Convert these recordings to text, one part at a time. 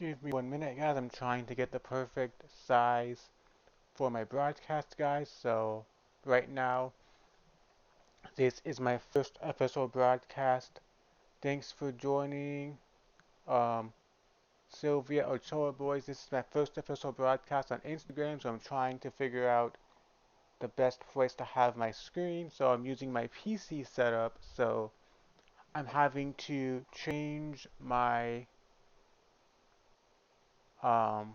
Give me 1 minute, guys. I'm trying to get the perfect size for my broadcast, guys. So, right now, this is my first episode broadcast. Thanks for joining, um, Sylvia Ochoa Boys. This is my first official broadcast on Instagram, so I'm trying to figure out the best place to have my screen. So, I'm using my PC setup, so I'm having to change my um,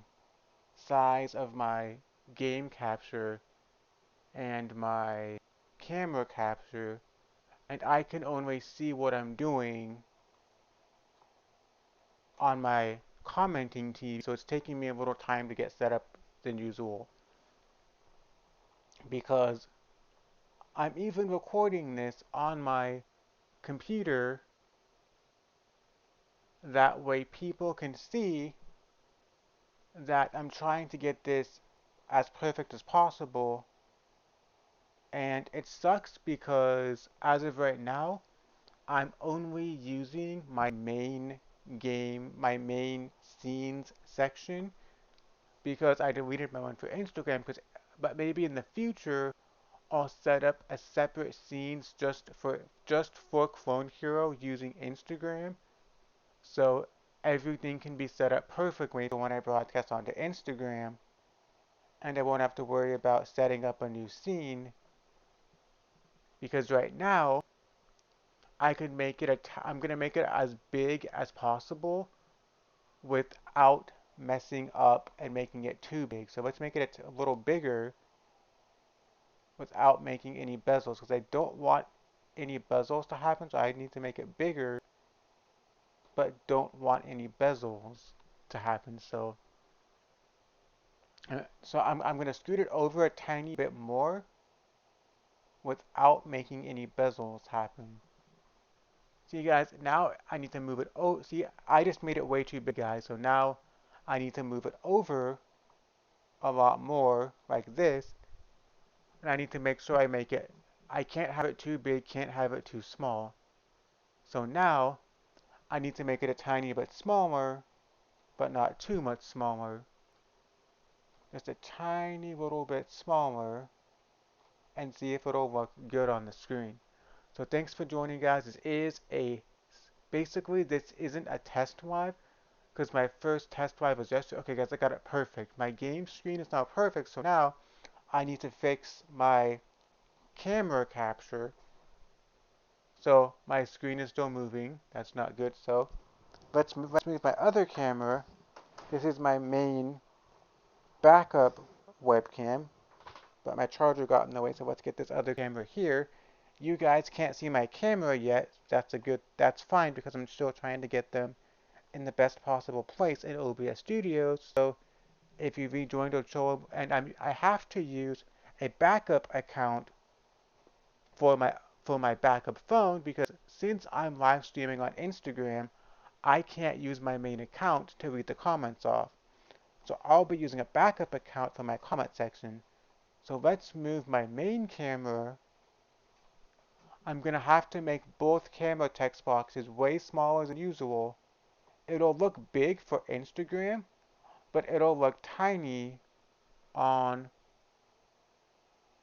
size of my game capture and my camera capture, and I can only see what I'm doing on my commenting TV, so it's taking me a little time to get set up than usual because I'm even recording this on my computer, that way people can see that I'm trying to get this as perfect as possible. And it sucks because as of right now, I'm only using my main my main scenes section because I deleted my one for Instagram. But maybe in the future I'll set up a separate scenes just for Clone Hero using Instagram, so everything can be set up perfectly for when I broadcast onto Instagram, and I won't have to worry about setting up a new scene because right now I'm gonna make it as big as possible without messing up and making it too big. So let's make it a little bigger without making any bezels because I don't want any bezels to happen. So I need to make it bigger, but don't want any bezels to happen. So I'm going to scoot it over a tiny bit more without making any bezels happen. See guys, now I need to move it. Oh, see, I just made it way too big, guys. So now I need to move it over a lot more like this, and I need to make sure I can't have it too big, can't have it too small. So now I need to make it a tiny bit smaller, but not too much smaller. Just a tiny little bit smaller, and see if it'll look good on the screen. So thanks for joining, guys. Basically this isn't a test live because my first test live was yesterday. Okay guys, I got it perfect. My game screen is now perfect, so now I need to fix my camera capture. So my screen is still moving. That's not good. So let's move my other camera. This is my main backup webcam, but my charger got in the way, so let's get this other camera here. You guys can't see my camera yet. That's fine because I'm still trying to get them in the best possible place in OBS Studios. So if you rejoined Ochoa, and I have to use a backup account for my backup phone because since I'm live streaming on Instagram, I can't use my main account to read the comments off. So I'll be using a backup account for my comment section. So let's move my main camera. I'm gonna have to make both camera text boxes way smaller than usual. It'll look big for Instagram, but it'll look tiny on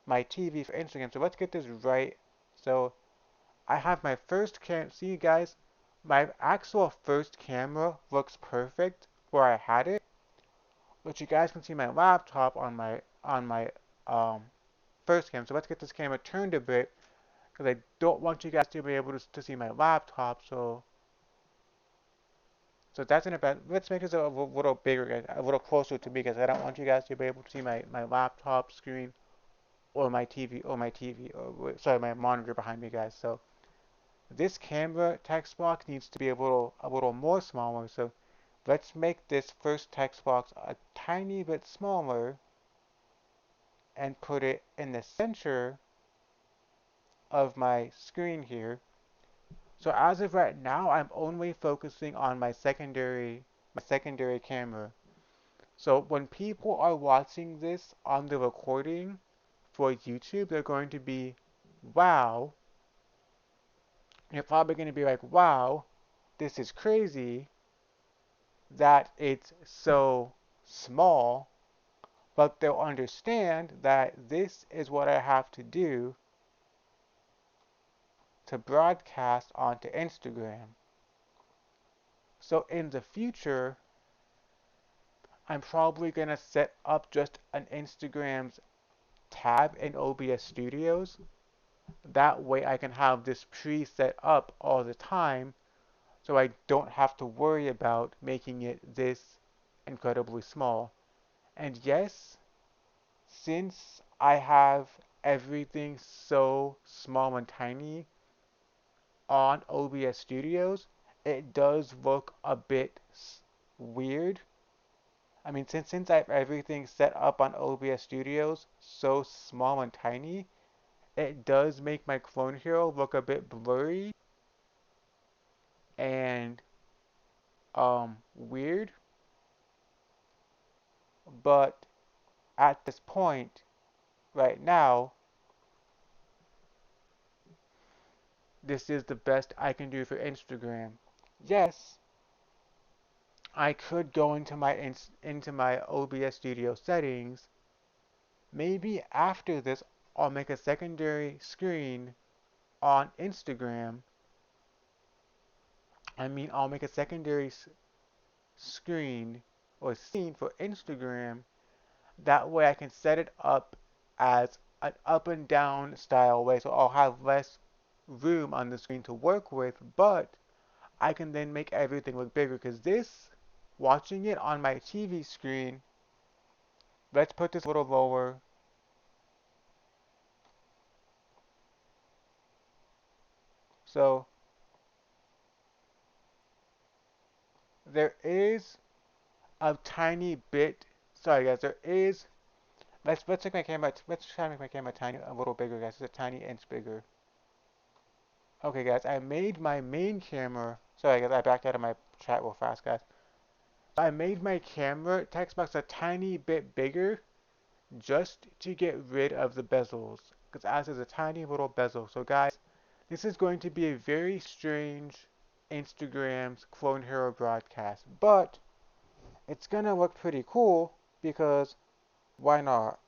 my TV for Instagram. So let's get this right. So I have my first see you guys, my actual first camera looks perfect where I had it, but you guys can see my laptop on my um first cam. So let's get this camera turned a bit because I don't want you guys to be able to see my laptop. So that's in about, let's make this a little bigger, guys, a little closer to me because I don't want you guys to be able to see my laptop screen or my TV or sorry my monitor behind me, guys. So this camera text box needs to be a little more smaller. So let's make this first text box a tiny bit smaller and put it in the center of my screen here. So as of right now, I'm only focusing on my secondary camera. So when people are watching this on the recording for YouTube, they're going to be, wow. You're probably going to be like, wow, this is crazy. that it's so small, but they'll understand that this is what I have to do to broadcast onto Instagram. So in the future, I'm probably going to set up just an Instagram's tab in OBS Studios. That way I can have this preset up all the time so I don't have to worry about making it this incredibly small. And yes, since I have everything so small and tiny on OBS Studios, it does look a bit weird. I mean, since I have everything set up on OBS Studios so small and tiny, it does make my clone hero look a bit blurry and weird. But at this point, right now, this is the best I can do for Instagram. Yes, I could go into my OBS Studio settings. Maybe after this, I'll make a secondary screen on Instagram. I'll make a secondary screen or scene for Instagram. That way I can set it up as an up and down style way, so I'll have less room on the screen to work with, but I can then make everything look bigger because this, watching it on my TV screen, let's put this a little lower. So there is a tiny bit, sorry guys, there is, let's make my camera, let's try to make my camera tiny, a little bigger guys, it's a tiny inch bigger. Okay guys, I made my main camera, sorry guys, I backed out of my chat real fast guys. I made my camera text box a tiny bit bigger just to get rid of the bezels, because as is a tiny little bezel. So guys, this is going to be a very strange Instagram's Clone Hero broadcast, but it's gonna look pretty cool because why not?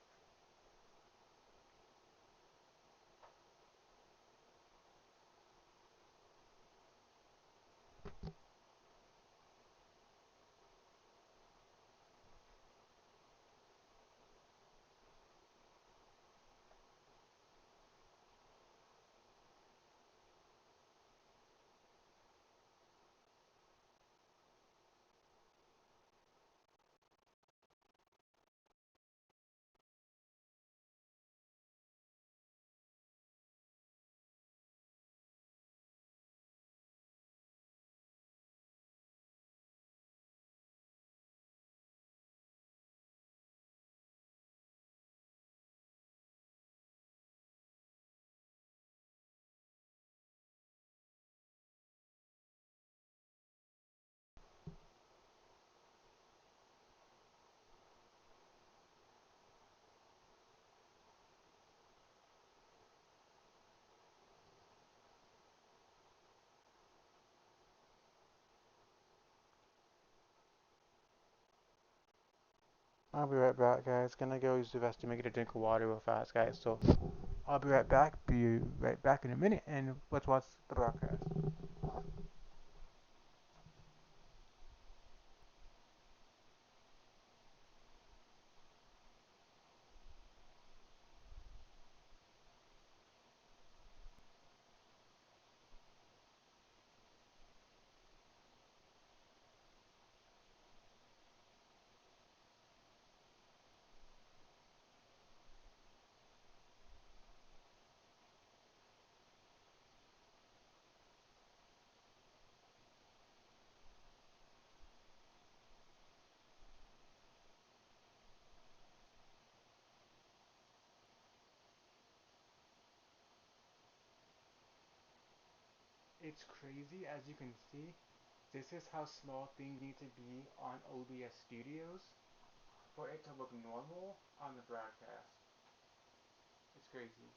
I'll be right back, guys. Gonna go use the restroom and get a drink of water real fast, guys. So I'll be right back. Be right back in a minute, and let's watch the broadcast. It's crazy, as you can see. This is how small things need to be on OBS Studios for it to look normal on the broadcast. It's crazy.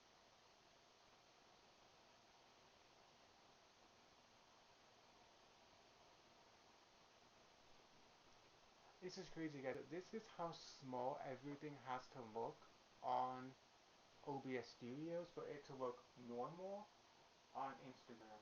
This is crazy, guys. This is how small everything has to look on OBS Studios for it to look normal on Instagram.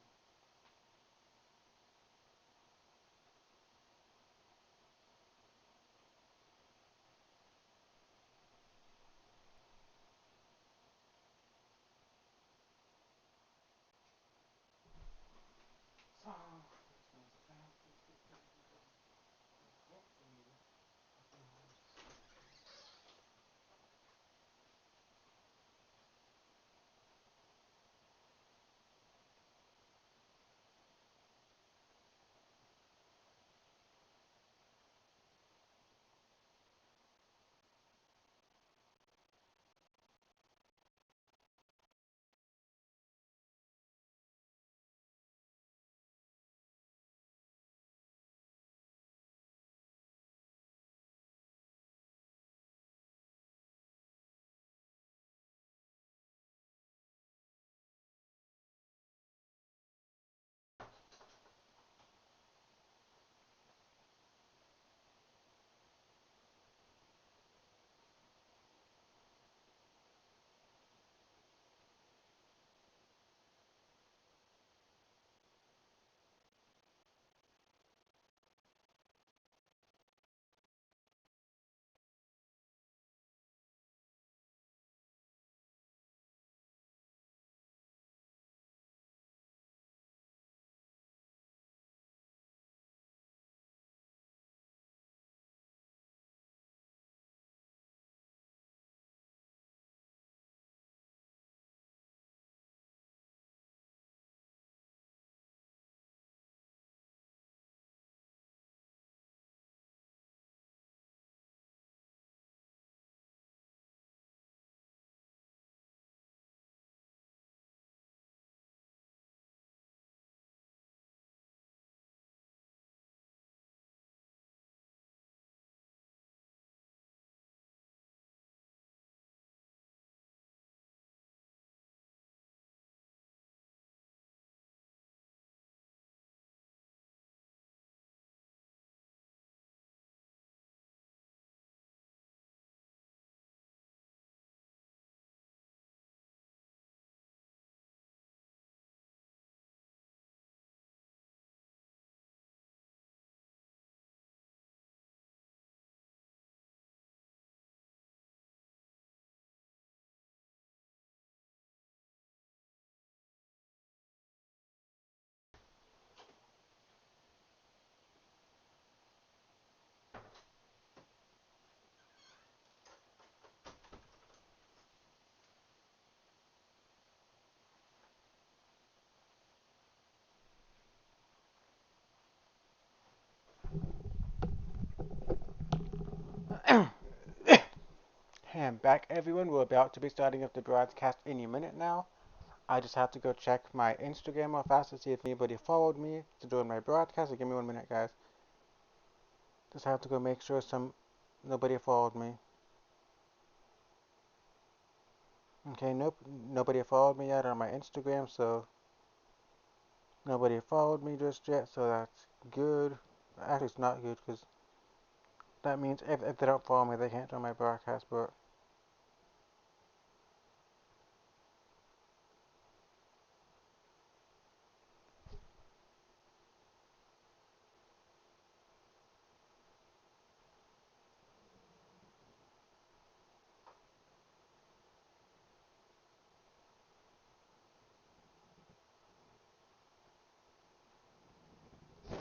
So, hey, I'm back, everyone. We're about to be starting up the broadcast any minute now. I just have to go check my Instagram real fast to see if anybody followed me to join my broadcast. So give me 1 minute, guys. Just have to go make sure nobody followed me. Okay, nope, nobody followed me yet on my Instagram, so nobody followed me just yet, so that's good. Actually, it's not good because that means if they don't follow me, they can't join my broadcast. But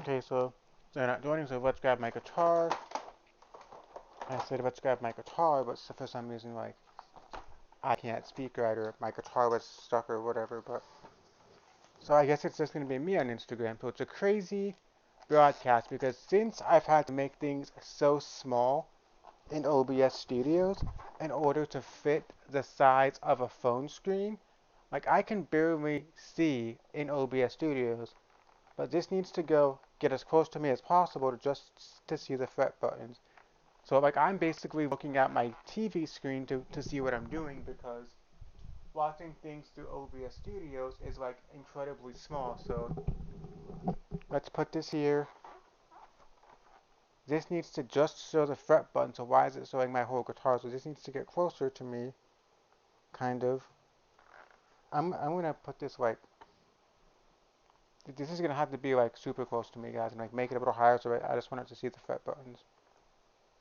okay, so they're not joining, so let's grab my guitar. I said let's grab my guitar, but for some reason, like, I can't speak right, or my guitar was stuck or whatever. But so I guess it's just gonna be me on Instagram. So it's a crazy broadcast because since I've had to make things so small in OBS Studios in order to fit the size of a phone screen, like I can barely see in OBS Studios, but this needs to go get as close to me as possible to just to see the fret buttons. So like I'm basically looking at my TV screen to see what I'm doing because watching things through OBS Studios is like incredibly small. So let's put this here. this needs to just show the fret button, so why is it showing my whole guitar? So this needs to get closer to me, kind of. I'm gonna put this like, this is gonna have to be like super close to me, guys, and like make it a little higher so I just want it to see the fret buttons.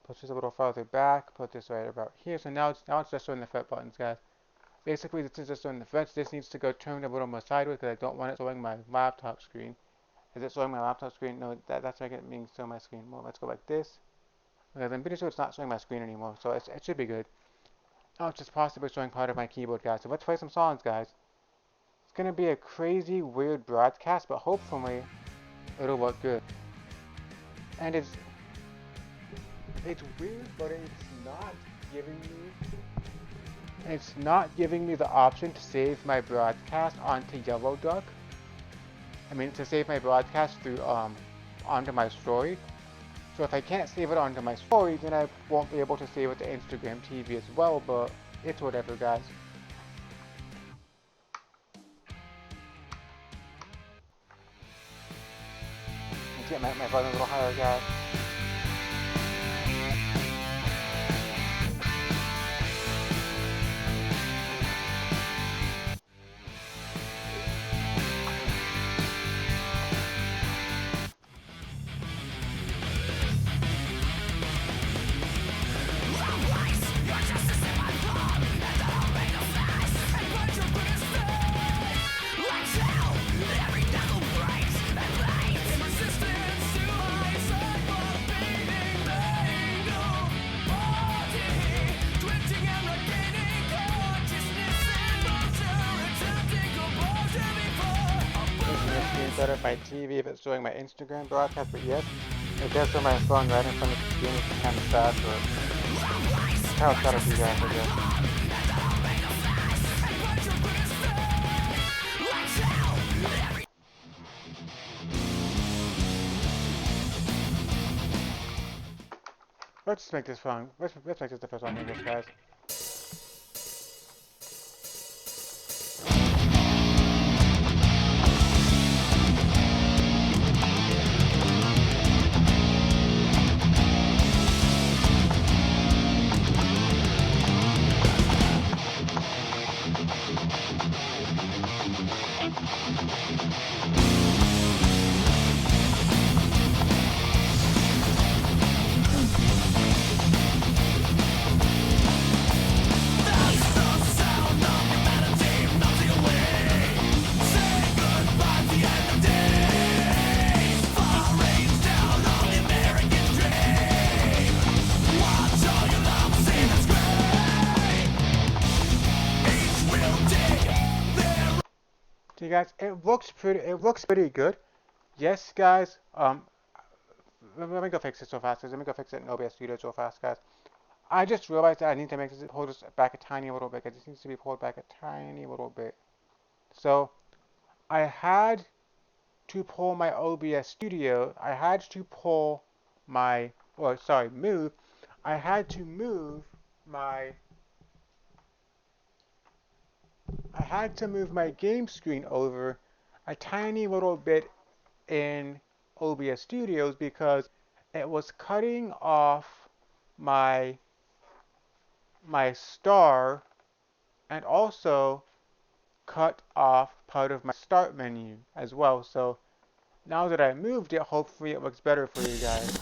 Put this a little farther back, put this right about here. So now it's just showing the fret buttons, guys. Basically, this is just showing the frets. This needs to go turned a little more sideways because I don't want it showing my laptop screen. Is it showing my laptop screen? No, that's making it being show my screen more. Let's go like this. Because I'm pretty sure it's not showing my screen anymore, so it should be good. Oh, it's just possibly showing part of my keyboard, guys. So let's play some songs, guys. It's gonna be a crazy, weird broadcast, but hopefully it'll work good. And it's weird, but it's not giving me the option to save my broadcast onto Yellow Duck. I mean, to save my broadcast through onto my story. So if I can't save it onto my story, then I won't be able to save it to Instagram TV as well, but it's whatever, guys. Let's get my volume a little higher, guys. Better my TV if it's showing my Instagram broadcast, but yes, it does show my phone right in front of the screen, which is kind of sad, but that's how it's gotta be, guys, I guess. Let's make this fun. Let's make this the first one, I guess, guys. See, guys, it looks pretty good. Yes, guys. Let me go fix it so fast. Let me go fix it in OBS Studio so fast, guys. I just realized that I need to make this pull this back a tiny little bit. Because this needs to be pulled back a tiny little bit. So I had to pull my OBS Studio. I had to pull my, or sorry, move. I had to move my. I had to move my game screen over a tiny little bit in OBS Studios because it was cutting off my star and also cut off part of my start menu as well. So now that I moved it, hopefully it looks better for you guys.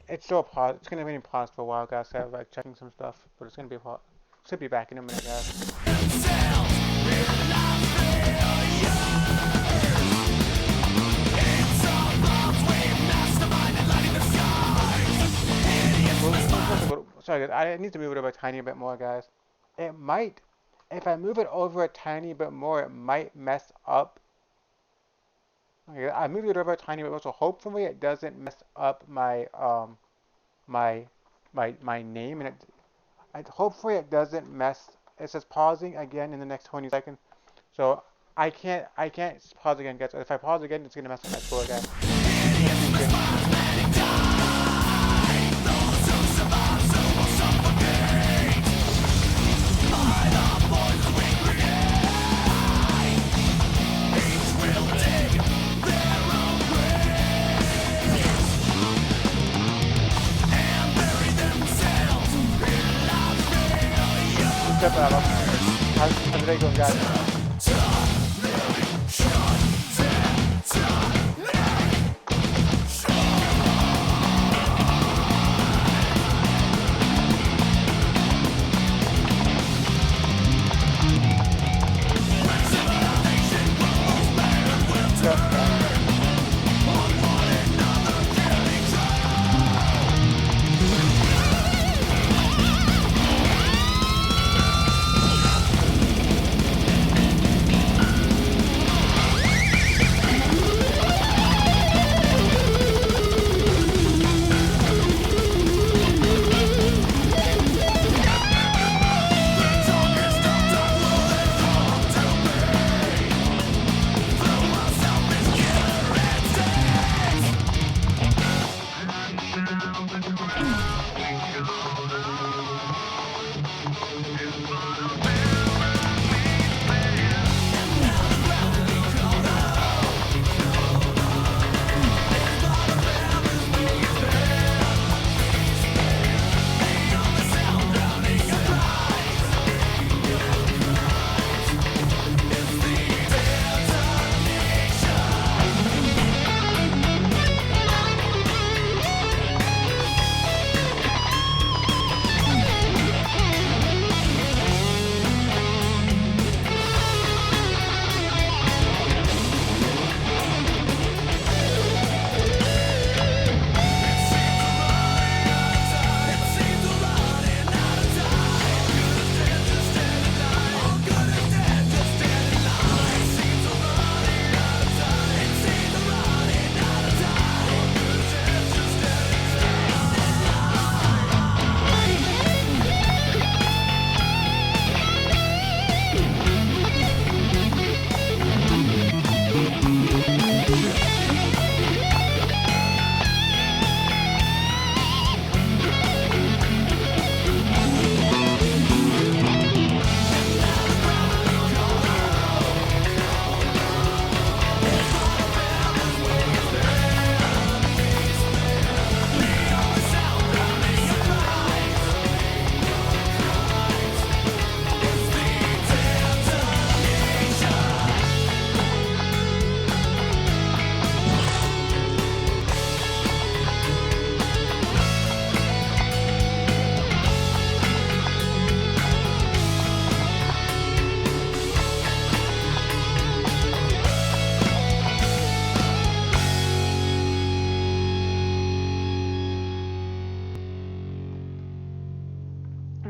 It's still paused. It's gonna be paused for a while, guys. So I have like checking some stuff, but it's gonna be paused. Should be back in a minute, guys. Sorry, guys. I need to move it over a tiny bit more, guys. It might, if I move it over a tiny bit more, it might mess up. Okay, I moved it over a tiny bit more, so hopefully it doesn't mess up my my name, and hopefully it doesn't mess. It says pausing again in the next 20 seconds, so I can't pause again, guys. If I pause again, it's gonna mess up my score again. you go, guys.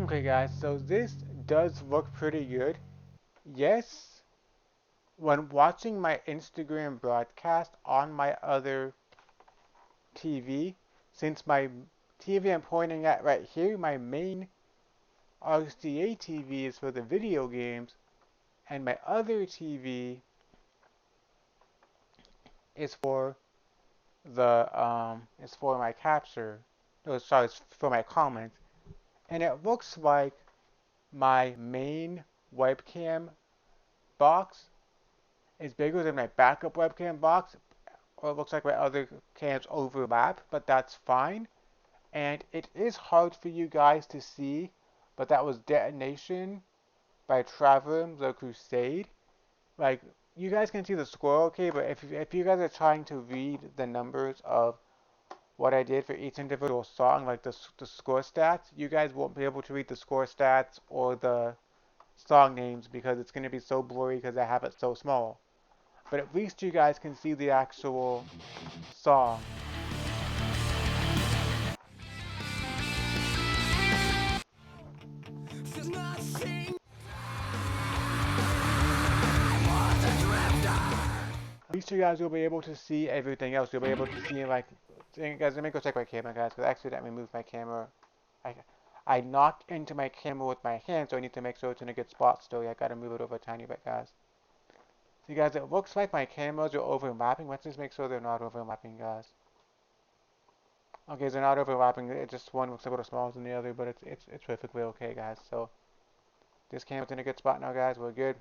Okay guys, so this does look pretty good. Yes, when watching my Instagram broadcast on my other TV, since my TV I'm pointing at right here, my main RCA TV is for the video games, and my other TV is for is for my capture. No, sorry, it's for my comments. And it looks like my main webcam box is bigger than my backup webcam box, or it looks like my other cams overlap, but that's fine. And it is hard for you guys to see, but that was Detonation by Traveler the Crusade. Like, you guys can see the score okay, but if you guys are trying to read the numbers of what I did for each individual song, like the score stats, you guys won't be able to read the score stats or the song names because it's going to be so blurry because I have it so small. But at least you guys can see the actual song. At least you guys will be able to see everything else. You'll be able to see, like, guys, let me go check my camera, guys, because I accidentally moved my camera. I knocked into my camera with my hand, so I need to make sure it's in a good spot still. Yeah, I gotta move it over a tiny bit, guys. See, guys, it looks like my cameras are overlapping. Let's just make sure they're not overlapping, guys. Okay, they're not overlapping. It just one looks a little smaller than the other, but it's perfectly okay, guys. So this camera's in a good spot now, guys. We're good.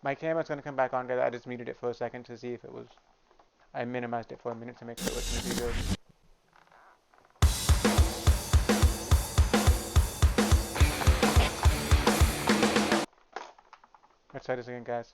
My camera's gonna come back on, guys. I just muted it for a second to see if it was. I minimized it for a minute to make sure it was gonna be good. Let's try this again, guys.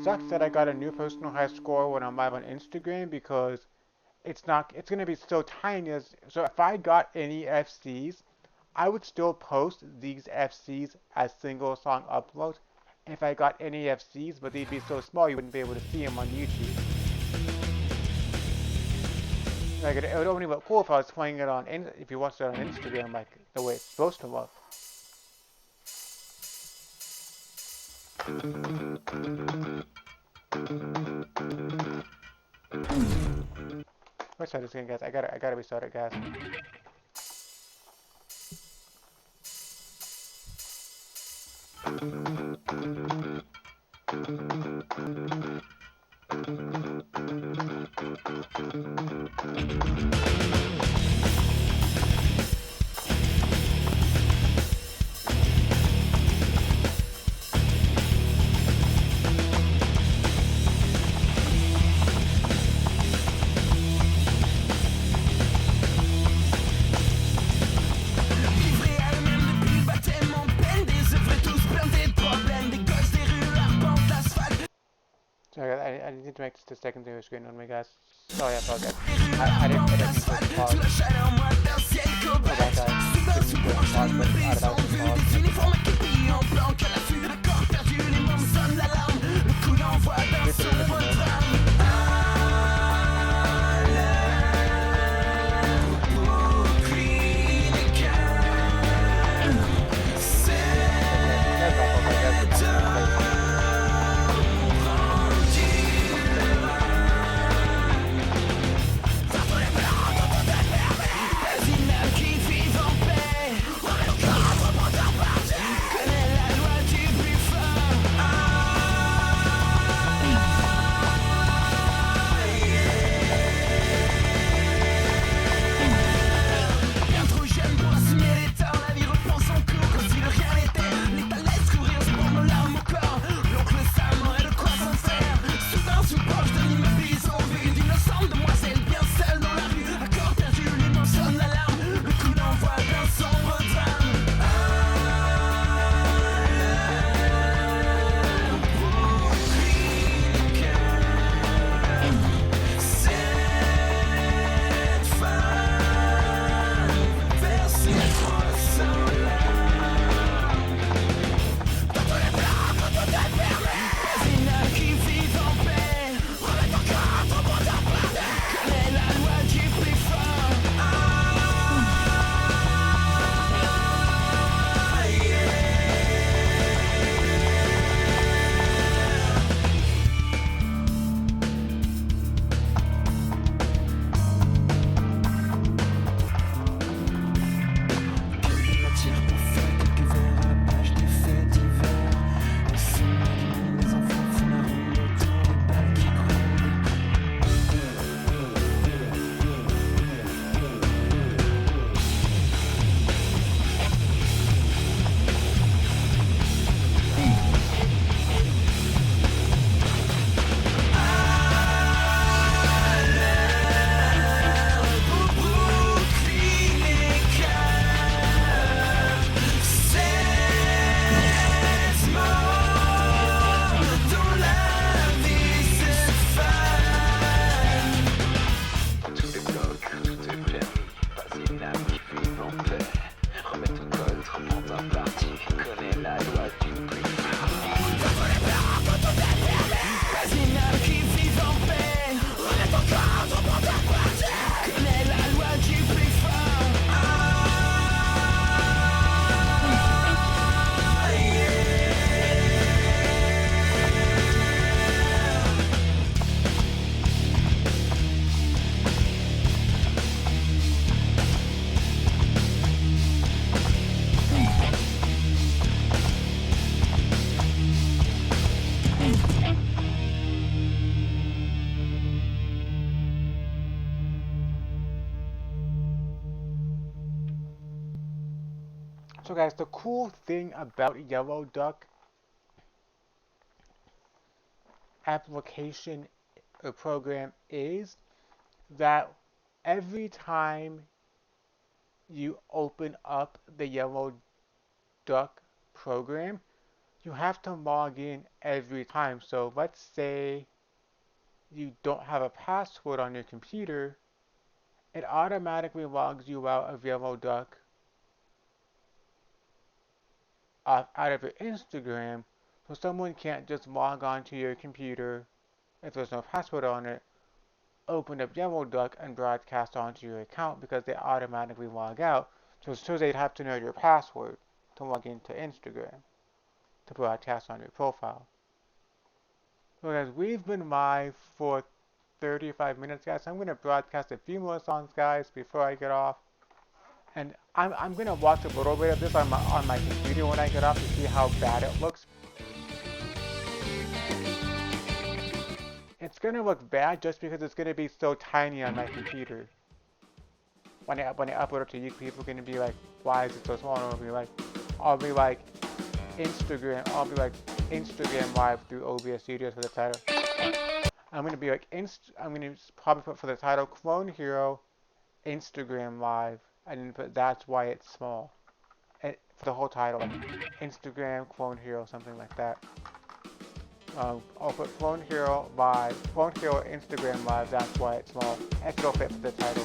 Sucks that I got a new personal high score when I'm live on Instagram because it's gonna be so tiny so if I got any FCs, I would still post these FCs as single song uploads if I got any FCs, but they'd be so small you wouldn't be able to see them on YouTube. Like it would only look cool if I was playing it on if you watched it on Instagram like the way it's supposed to look. Let's try this again, guys. I gotta restart it, guys. Sorry, I need to make the second zero screen on me, guys. Sorry, I apologize. I didn't mean to pause. Oh, that guy. Didn't mean to pause, but that was So guys, the cool thing about Yellow Duck application or program is that every time you open up the Yellow Duck program, you have to log in every time. So let's say you don't have a password on your computer, it automatically logs you out of Yellow Duck out of your Instagram, so someone can't just log onto your computer if there's no password on it, open up Yellow Duck and broadcast onto your account because they automatically log out. So they'd have to know your password to log into Instagram to broadcast on your profile. So guys, we've been live for 35 minutes, guys. So I'm going to broadcast a few more songs, guys, before I get off. And I'm going to watch a little bit of this on my computer when I get off to see how bad it looks. It's gonna look bad just because it's gonna be so tiny on my computer. When I upload it to YouTube, people are gonna be like, "Why is it so small?" And I'll be like Instagram Live through OBS Studios for the title. I'm gonna probably put for the title Clone Hero Instagram Live, and then put that's why it's small. And for the whole title, like Instagram Clone Hero, something like that. I'll put Clone Hero Live, Clone Hero Instagram Live, that's why it's small. And it'll fit for the title.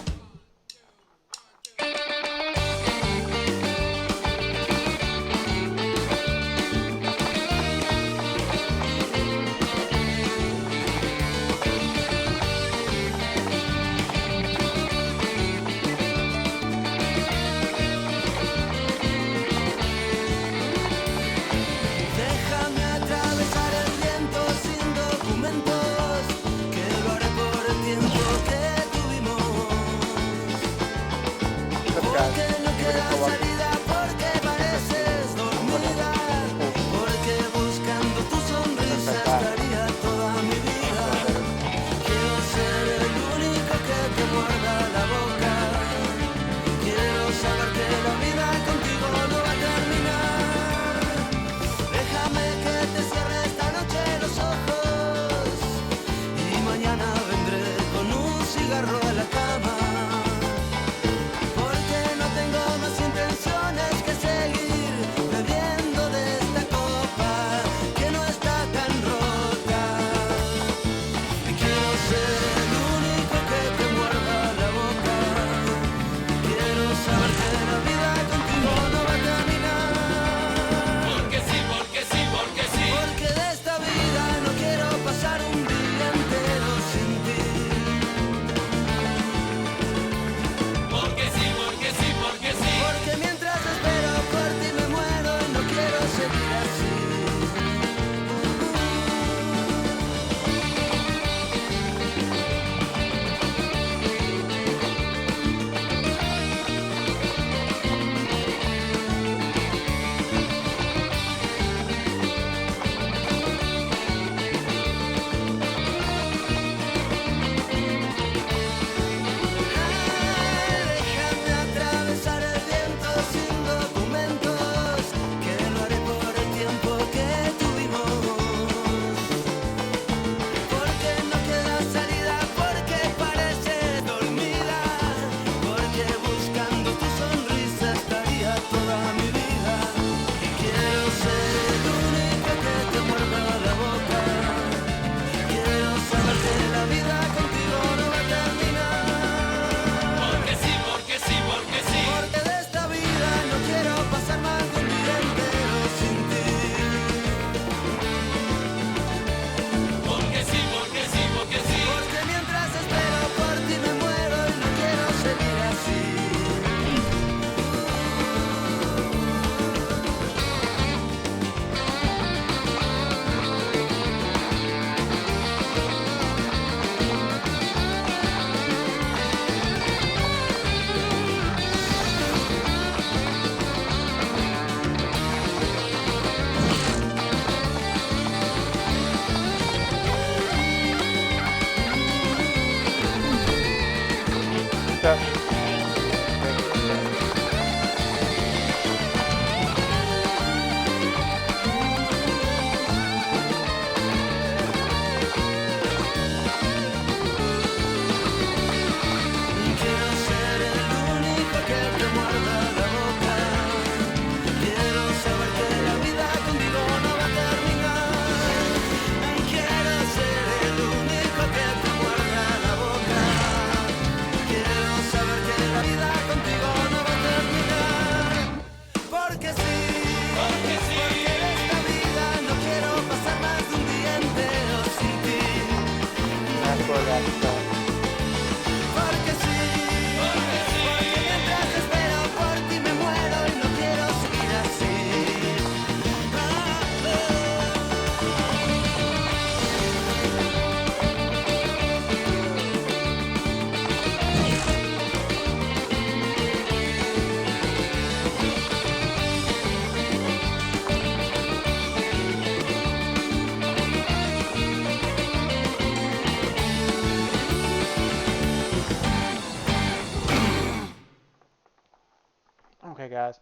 Okay, guys,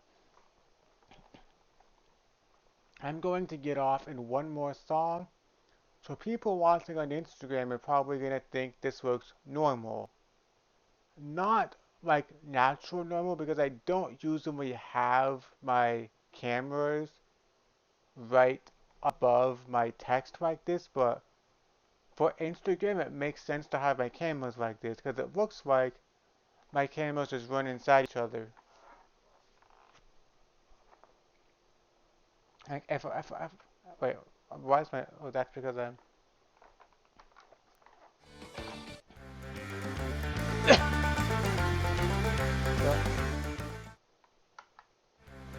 I'm going to get off in one more song. So people watching on Instagram are probably gonna think this looks normal. Not like natural normal because I don't usually have my cameras right above my text like this, but for Instagram it makes sense to have my cameras like this because it looks like my cameras just run inside each other. Like if wait, why is my, oh, that's because I'm,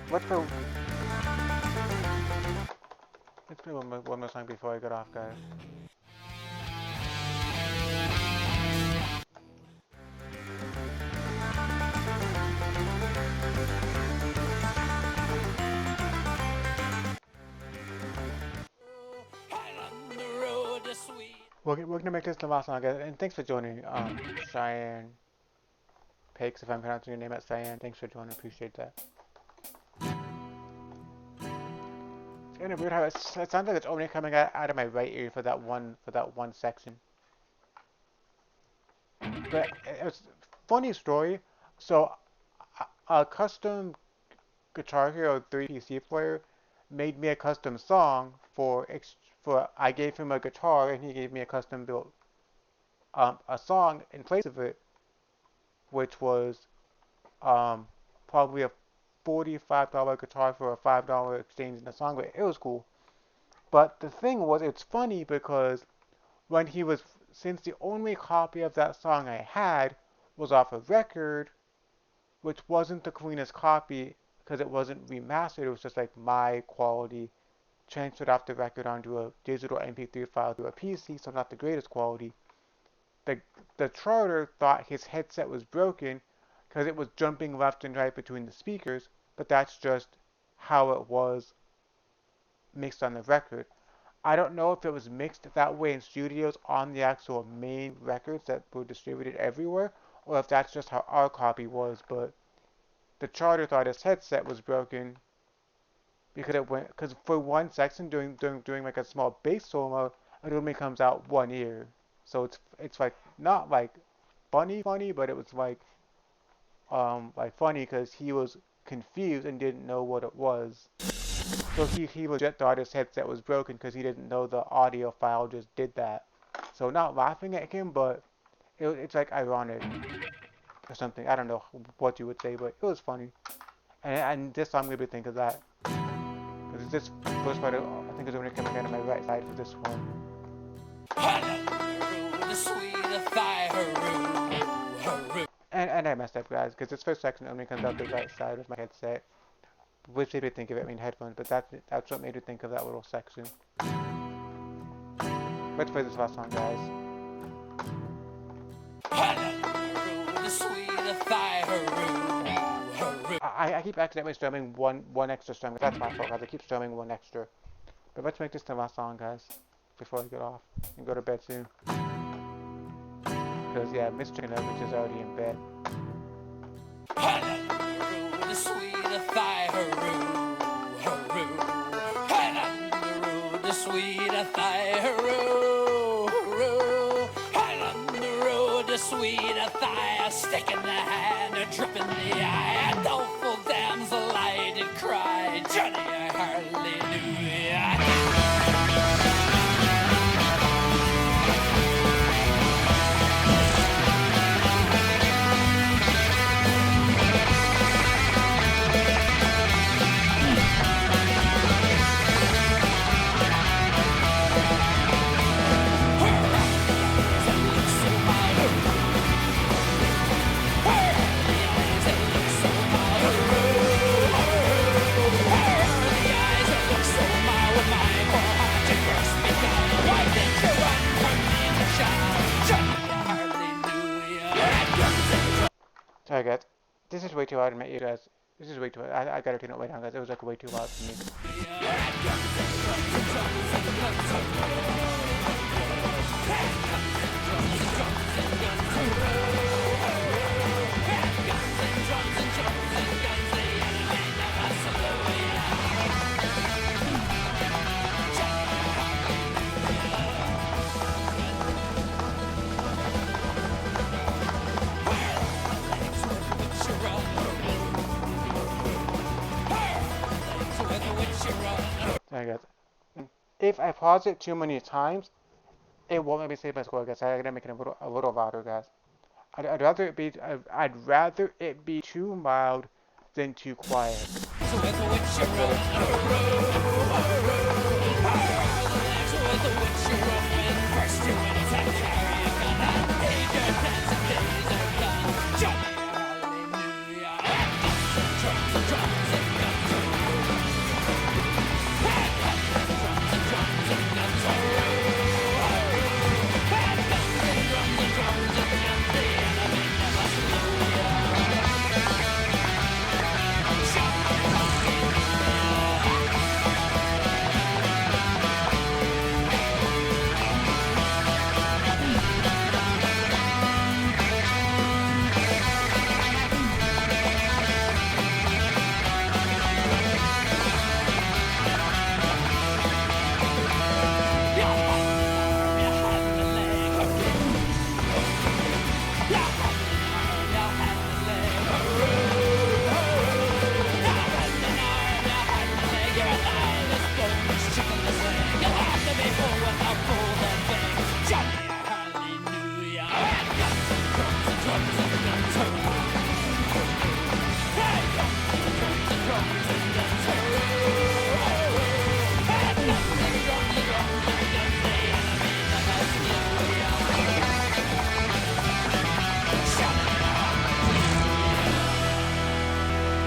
what's the, let's play one more song before I get off, guys. We're gonna make this the last song, guys, and thanks for joining, Cheyenne Pakes, if I'm pronouncing your name as Cheyenne. Thanks for joining, appreciate that. It's kind of weird how it sounds like it's only coming out of my right ear for that one section. But it's funny story. So a custom Guitar Hero 3 PC player made me a custom song for I gave him a guitar and he gave me a custom built a song in place of it, which was um, probably a $45 guitar for a $5 exchange in the song, but it was cool. But the thing was, it's funny because when he was, since the only copy of that song I had was off a record, which wasn't the cleanest copy because it wasn't remastered, it was just like my quality transferred off the record onto a digital MP3 file to a PC, so not the greatest quality. The, the charter thought his headset was broken because it was jumping left and right between the speakers, but that's just how it was mixed on the record. I don't know if it was mixed that way in studios on the actual main records that were distributed everywhere, or if that's just how our copy was, but the charter thought his headset was broken because it went, because for one section doing like a small bass solo, it only comes out one ear. So it's like not like funny, but it was like funny because he was confused and didn't know what it was. So he legit thought his headset was broken because he didn't know the audio file just did that. So not laughing at him, but it's like ironic or something. I don't know what you would say, but it was funny. And this song made me think of that. Because this first part, I think is only coming out of my right side for this one. And I messed up, guys, because this first section only comes out the right side of my headset. Which made me think of it, I mean headphones, but that's what made me think of that little section. Let's play this last song, guys. I keep accidentally strumming one extra strum. That's my fault, guys. I keep strumming one extra. But let's make this the last song, guys, before I get off and go to bed soon. Because, yeah, Mr. Novich is already in bed. Sweet thigh, a stick in the hand, a drip in the eye, a doleful damsel I did cry, Johnny, I hallelujah. Sorry, guys. This is way too loud to make you guys. This is way too loud. I gotta turn it way down, guys. It was like way too loud for me. Okay, guys. If I pause it too many times, it won't let me save my score, guys. I gotta make it a little louder, guys. I'd rather it be too loud than too quiet. So with the witch you're Really. with the witch you're open. First you win it's and carry a gun and leave your dance and days are done. Johnny, hallelujah. Drums and drums and guns. Drums and drums and guns. Drums and drums and guns. The enemy never slew ya.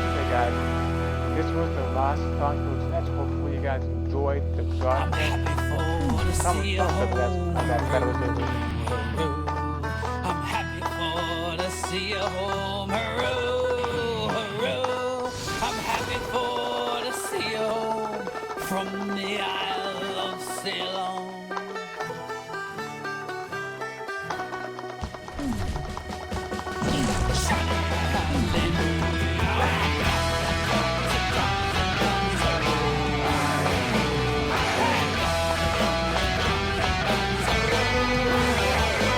Okay, guys. This was the last song for tonight. Hopefully you guys enjoyed the I'm broadcast. happy for to see you Thumbs up, guys. home. That was it. I'm happy for to see you home. Hurrah, hurrah. I'm happy for to see you home from the Isle of Ceylon.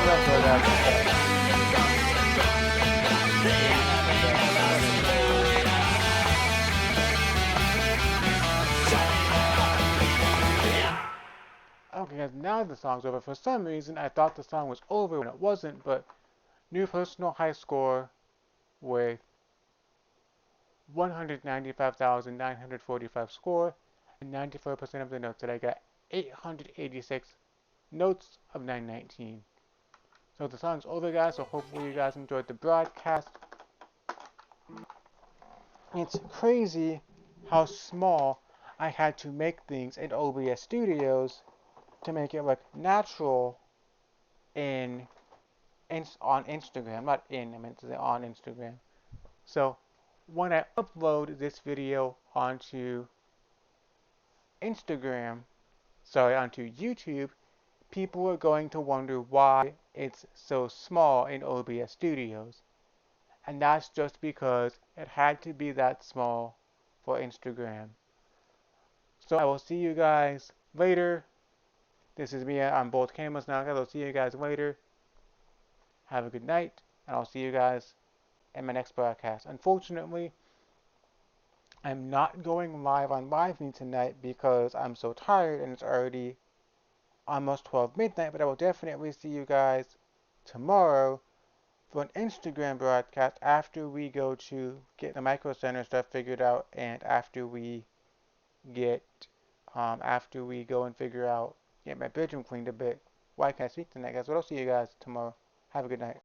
That's all, guys. Okay, guys, now the song's over. For some reason, I thought the song was over when it wasn't, but new personal high score with 195,945 score and 94% of the notes that I got 886 notes of 919. So the song's over, guys, so hopefully you guys enjoyed the broadcast. It's crazy how small I had to make things in OBS Studios to make it look natural on Instagram. Not in, I meant to say on Instagram. So when I upload this video onto onto YouTube, people are going to wonder why it's so small in OBS Studios. And that's just because it had to be that small for Instagram. So I will see you guys later. This is me on both cameras now, guys. I'll see you guys later. Have a good night, and I'll see you guys in my next broadcast. Unfortunately, I'm not going live on LiveMe tonight because I'm so tired and it's already almost 12 midnight, but I will definitely see you guys tomorrow for an Instagram broadcast after we go to get the Micro Center stuff figured out and after we get after we go and figure out get my bedroom cleaned a bit. Why can't I speak tonight, guys? But I'll see you guys tomorrow. Have a good night.